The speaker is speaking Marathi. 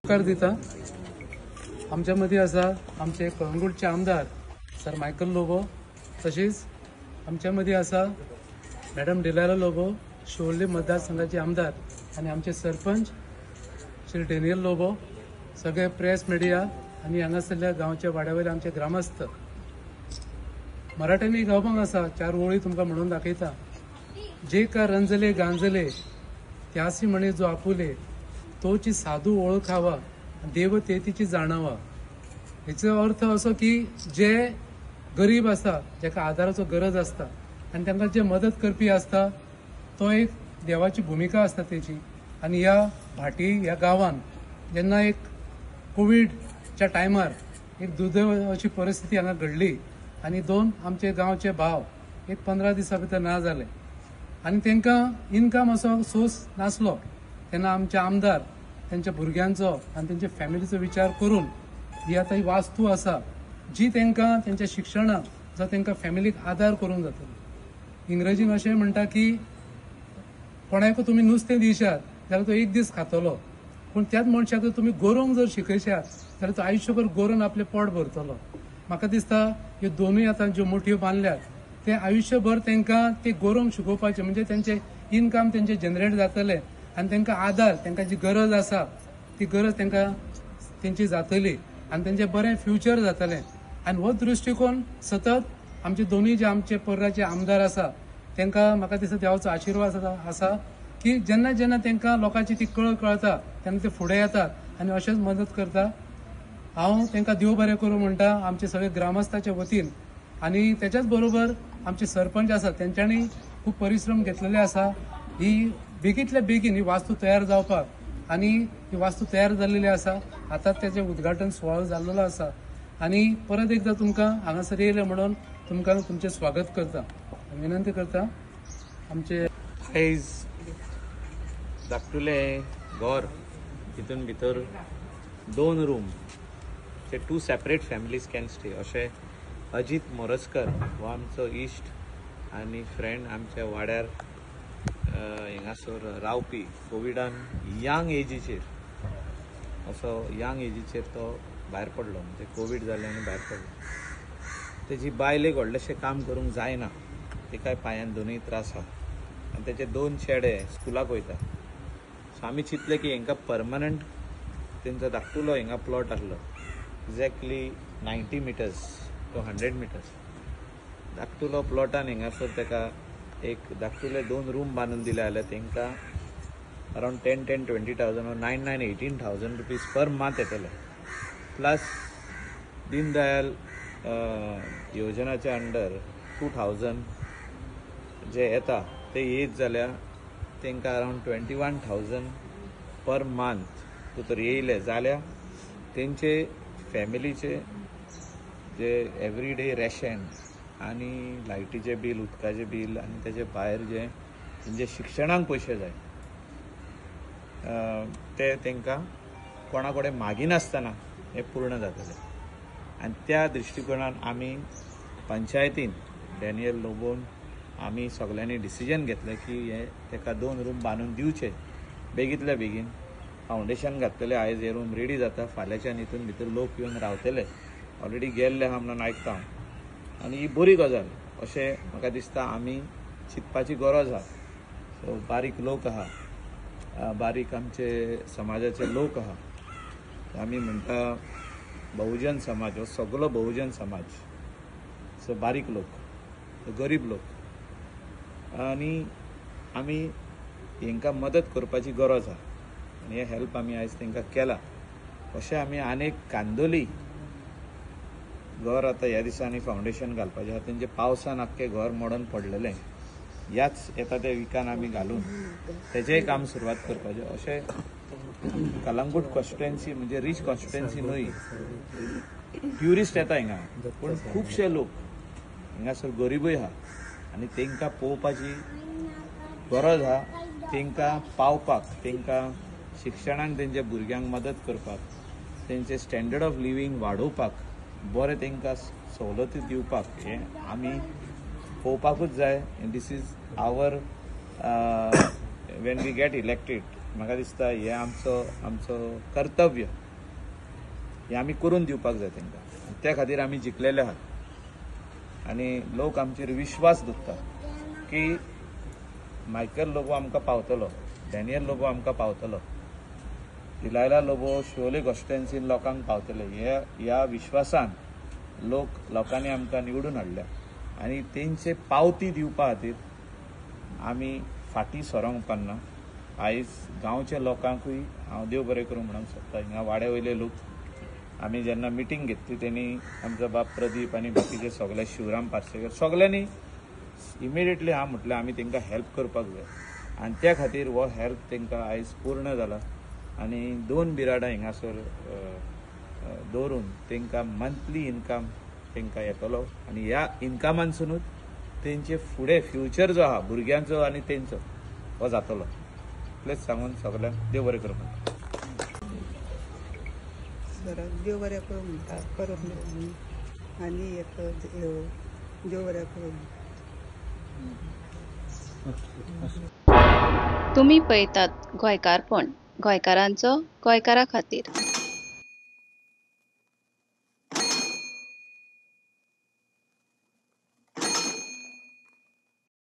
नमस्कार दिता आमच्या मध्ये आसा आमचे कळंगूटचे आमदार सर मायकल लोबो, तशीच आमच्या मध्ये आसा मॅडम डिलारा लोबो, शिवोली मतदारसंघाचे आमदार, आणि आमचे सरपंच श्री डेनियल लोबो, सगळे प्रेस मिडिया आणि हांगासरल्या गांवच्या वाड्यावयले आमचे ग्रामस्थ. मराठ्यांनी गावपाक आसा 4 ओळी तुमकां म्हणून दाखयता. जे का रंजले गांजले त्यासी म्हणे जो आपुले, तोची साधू ओळखावा देव तेथीची जाणावा. हेचो अर्थ असो की जे गरीब आसता, जाका आदाराचो गरज आसता आणि तांकां जे मदत करपी आसता, तो एक देवाची भूमिका आसता तेची. आणि ह्या भाटी ह्या गांवान जेन्ना एक कोविडच्या टायमार एक दुर्दैव अशी परिस्थिती हांगा घडली आणि 2 आमचे गांवचे भाव एक 15 दिसां भितर ना जाले आणि तांकां इनकम असो सोर्स नासलो. तेन्ना आमचे आमदार त्यांच्या भुरग्यांचो आणि त्यांच्या फॅमिलीचो विचार करून ही आता ही वास्तू आसा जी तांकां त्यांच्या शिक्षणाक जो तांकां फॅमिलीक आदार करूंक जातलो. इंग्रजीन अशें म्हणटा की कोणाक तुमी नुस्तें दिशात जाल्यार तो एक दीस खातलो, पूण त्याच मनशाक जर तुमी गोरोवंक जर शिकयशात जाल्यार तो आयुश्यभर गोरोवन आपलें पोट भरतलो. म्हाका दिसता ह्यो दोनूय आतां ज्यो मोठ्यो बांदल्यात ते आयुश्यभर तांकां ते गोरोवंक शिकोवपाचें, म्हणजे तेंचे इनकम तेंचे जनरेट जातले आणि तांकां आदार, तांकां जी गरज आसा ती गरज तांकां तेंची जातली आणि तेंचें बरें फ्युचर जातलें. आनी हो दृश्टिकोन सतत आमचे दोनूय जे आमचे पर्राचे आमदार आसा तांकां म्हाका दिसता देवाचो आशिर्वाद आसा की जेन्ना जेन्ना तांकां लोकांची ती कळ कळटा तेन्ना ते फुडें येतात आनी अशेंच मदत करता. हांव तांकां देव बरें करूं म्हणटा आमचे सगळे ग्रामस्थाच्या वतीन. आणि त्याच्याच बरोबर आमचे सरपंच आसा तेंच्यांनी खूब परिश्रम घेतलेले आसा ही बेगीतल्या बेगीन ही वास्तू तयार जावपाक. आणि ही वास्तू तयार जाल्लेली आसा, आता त्याचे उद्घाटन सुवाळो जाल्लो आसा. आणि परत एकदा तुमकां हांगासर येयले म्हणून तुमकां तुमचें स्वागत करता. विनंती करता आमचे आयज धाकटुलें घर, तितून भितर 2 रूम जे 2 सेपरेट फॅमिलीज कॅन स्टे अशें अजीत मोरजकर हो आमचो इश्ट आनी फ्रेंड आमच्या वाड्यार हिंगासर रावपी कोविडान यंग एजीचेर तो भायर पडलो, म्हणजे कोविड जालें आनी भायर पडलो. तेजी बायल एक व्हडलेशें काम करूंक जायना, तिकाय पांयान दोनूय त्रास आहा आनी तेचे 2 चेडे स्कुलाक वयता. सो आमी चिंतलें की हांकां परमनंट तेंचो धाकटुलो हिंगा प्लॉट आहलो एक्झॅक्टली 90 मिटर्स to 100 मिटर्स. धाकटुलो प्लॉटान हिंगासर ताका एक धाकटुले 2 रूम बांदून दिले जाल्यार तांकां around 10-20,000 or 18,000 rupees per month येतले. प्लस दीनदयाल योजनाच्या अंडर 2,000 जे येता ते येत जाल्यार तांकां अरावंड 21,000 पर मंथ तर येयले जाल्यार तेंचे फॅमिलीचे जे एवरीडे रेशन आनी लायटीचे बील, उदकाचें बील आनी तेजे भायर जे तेंचे शिक्षणाक पयशे जाय ते तांकां कोणा कडेन मागिनासतना हे पूर्ण जातले. आनी त्या दृश्टिकोनान आमी पंचायतीन डॅनियल लोबोन आमी सगळ्यांनी डिसिजन घेतलें की हे ताका 2 रूम बांदून दिवचे बेगीतल्या बेगीन. फावंडेशन घातलेलें, आयज हे रूम रेडी जाता, फाल्यांच्यान हितून भितर लोक येवन रावतले. ऑलरेडी गेल्ले आहा म्हणून आयकता आनी ही बरी गजाल अशें म्हाका दिसता. आमी चिंतपाची गरज आहा. सो बारीक लोक आहा, बारीक आमचे समाजाचे लोक आहा, आमी म्हणटा बहुजन समाज हो सगळो बहुजन समाज. सो बारीक लोक, गरीब लोक, आनी आमी हांकां मदत करपाची गरज आहा आनी हे हेल्प आमी आयज तांकां केला. अशें आमी आनीक कांदोली घर आतां ह्या दिसांनी फावंडेशन घालपाचें आहा. तेंचे पावसान आख्खें घर मोडून पडलेलें, ह्याच येता त्या विकान आमी घालून तेजेंय काम सुरवात करपाचें. अशें कलंगूट कॉन्स्टिट्युएन्सी म्हणजे रीच कॉन्स्टिट्युएन्सी न्हय, ट्युरिस्ट येता हिंगा, पूण खुबशे लोक हिंगासर गरीबूय आहा आनी तांकां पळोवपाची गरज आहा. तांकां पावपाक, तांकां शिक्षणाक तेंच्या भुरग्यांक मदत करपाक, तेंचे स्टँडर्ड ऑफ लिवींग वाडोवपाक, बरें तांकां सवलती दिवपाक हें आमी पळोवपाकूच जाय. This is our when we get elected म्हाका दिसता हें आमचो कर्तव्य, हें आमी करून दिवपाक जाय तांकां. त्या खातीर आमी जिखलेले आहात आनी लोक आमचेर विश्वास दवरता की मायकल लोबो आमकां पावतलो, डॅनियल लोबो आमकां पावतलो, इलायला लोबो शिवोले कॉन्स्टिट्युएन्सीन लोकांक पावतले. ह्या विश्वासान लोकांनी आमकां निवडून हाडल्या आनी तेंचे पावती दिवपा खातीर आमी फाटीं सरोंक उपकारना. आयज गांवच्या लोकांकूय हांव देव बरें करूं म्हणूंक सोदता. हिंगा वाड्या वयले लोक आमी जेन्ना मिटींग घेतली तेणी आमचो बाब प्रदीप आनी बाकीचे सगळे शिवराम पार्सेकर सगळ्यांनी इमिडिएटली हांव म्हटलें आमी तांकां हेल्प करपाक जाय आनी त्या खातीर हो हेल्प तांकां आयज पूर्ण जाला आनी 2 बिराडां हिंगासर दवरून तांकां मंथली इनकम तांकां येतलो आनी ह्या इनकमानसूनच तेंचे फुडें फ्युचर जो आहा भुरग्यांचो आनी तेंचो हो जातलो. इतलेंच सांगून सगळ्यांक देव बरें करूं म्हणटा. देव बरें करूं म्हणटा परत आनी एक देव बरें करूं. तुम्ही पळयतात गोंयकारपण, गोंयकारांचो गोंयकारा खातीर.